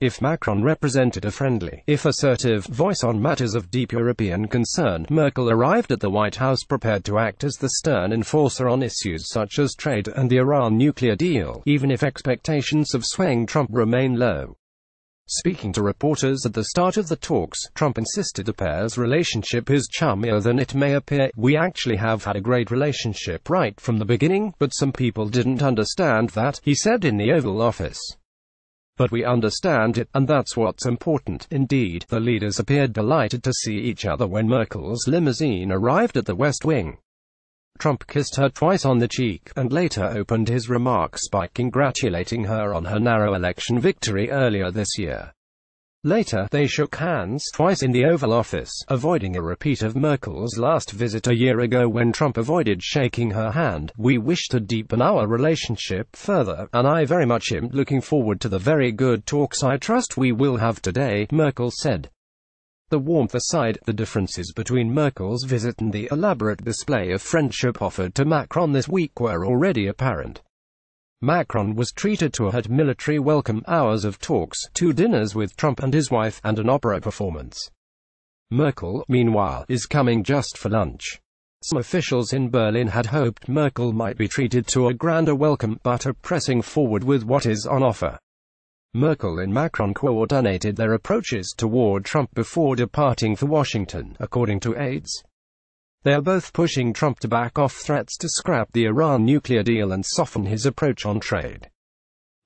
If Macron represented a friendly, if assertive, voice on matters of deep European concern, Merkel arrived at the White House prepared to act as the stern enforcer on issues such as trade and the Iran nuclear deal, even if expectations of swaying Trump remain low. Speaking to reporters at the start of the talks, Trump insisted the pair's relationship is chummier than it may appear. "We actually have had a great relationship right from the beginning, but some people didn't understand that," he said in the Oval Office. "But we understand it, and that's what's important." Indeed, the leaders appeared delighted to see each other when Merkel's limousine arrived at the West Wing. Trump kissed her twice on the cheek, and later opened his remarks by congratulating her on her narrow election victory earlier this year. Later, they shook hands twice in the Oval Office, avoiding a repeat of Merkel's last visit a year ago when Trump avoided shaking her hand. "We wish to deepen our relationship further, and I very much am looking forward to the very good talks I trust we will have today," Merkel said. The warmth aside, the differences between Merkel's visit and the elaborate display of friendship offered to Macron this week were already apparent. Macron was treated to a military welcome, hours of talks, 2 dinners with Trump and his wife, and an opera performance. Merkel, meanwhile, is coming just for lunch. Some officials in Berlin had hoped Merkel might be treated to a grander welcome, but are pressing forward with what is on offer. Merkel and Macron coordinated their approaches toward Trump before departing for Washington, according to aides. They are both pushing Trump to back off threats to scrap the Iran nuclear deal and soften his approach on trade.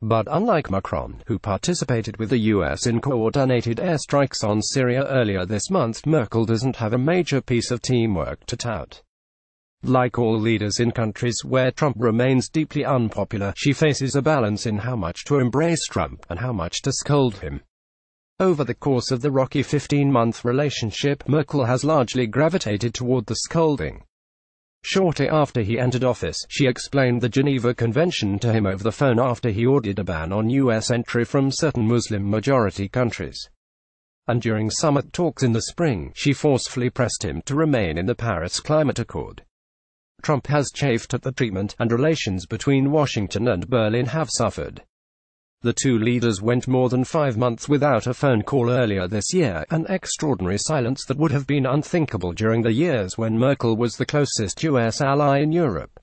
But unlike Macron, who participated with the US in coordinated airstrikes on Syria earlier this month, Merkel doesn't have a major piece of teamwork to tout. Like all leaders in countries where Trump remains deeply unpopular, she faces a balance in how much to embrace Trump, and how much to scold him. Over the course of the rocky 15-month relationship, Merkel has largely gravitated toward the scolding. Shortly after he entered office, she explained the Geneva Convention to him over the phone after he ordered a ban on US entry from certain Muslim-majority countries. And during summit talks in the spring, she forcefully pressed him to remain in the Paris Climate Accord. Trump has chafed at the treatment, and relations between Washington and Berlin have suffered. The two leaders went more than 5 months without a phone call earlier this year, an extraordinary silence that would have been unthinkable during the years when Merkel was the closest US ally in Europe.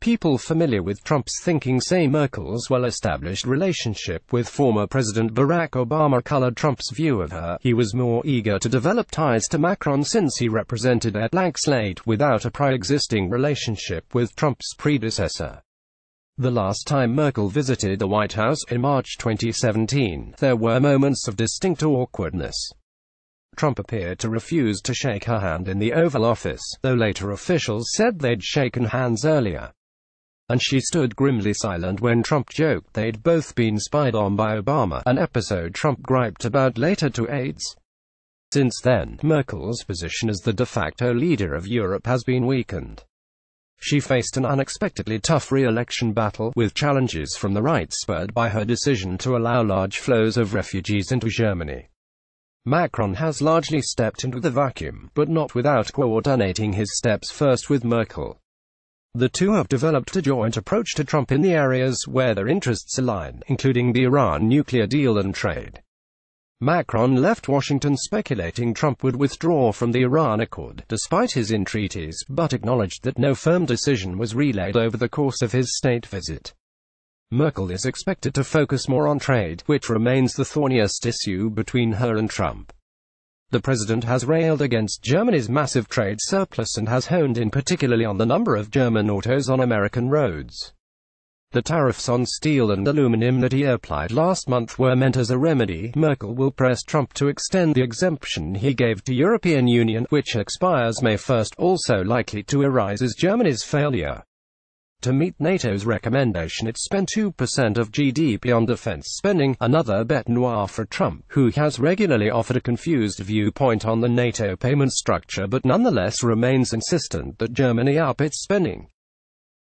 People familiar with Trump's thinking say Merkel's well-established relationship with former President Barack Obama colored Trump's view of her. He was more eager to develop ties to Macron since he represented a blank slate without a pre-existing relationship with Trump's predecessor. The last time Merkel visited the White House, in March 2017, there were moments of distinct awkwardness. Trump appeared to refuse to shake her hand in the Oval Office, though later officials said they'd shaken hands earlier. And she stood grimly silent when Trump joked they'd both been spied on by Obama, an episode Trump griped about later to aides. Since then, Merkel's position as the de facto leader of Europe has been weakened. She faced an unexpectedly tough re-election battle, with challenges from the right spurred by her decision to allow large flows of refugees into Germany. Macron has largely stepped into the vacuum, but not without coordinating his steps first with Merkel. The two have developed a joint approach to Trump in the areas where their interests align, including the Iran nuclear deal and trade. Macron left Washington speculating Trump would withdraw from the Iran Accord, despite his entreaties, but acknowledged that no firm decision was relayed over the course of his state visit. Merkel is expected to focus more on trade, which remains the thorniest issue between her and Trump. The president has railed against Germany's massive trade surplus and has honed in particularly on the number of German autos on American roads. The tariffs on steel and aluminum that he applied last month were meant as a remedy. Merkel will press Trump to extend the exemption he gave to European Union, which expires May 1, also likely to arise as Germany's failure to meet NATO's recommendation it spend 2% of GDP on defense spending, another bête noire for Trump, who has regularly offered a confused viewpoint on the NATO payment structure but nonetheless remains insistent that Germany up its spending.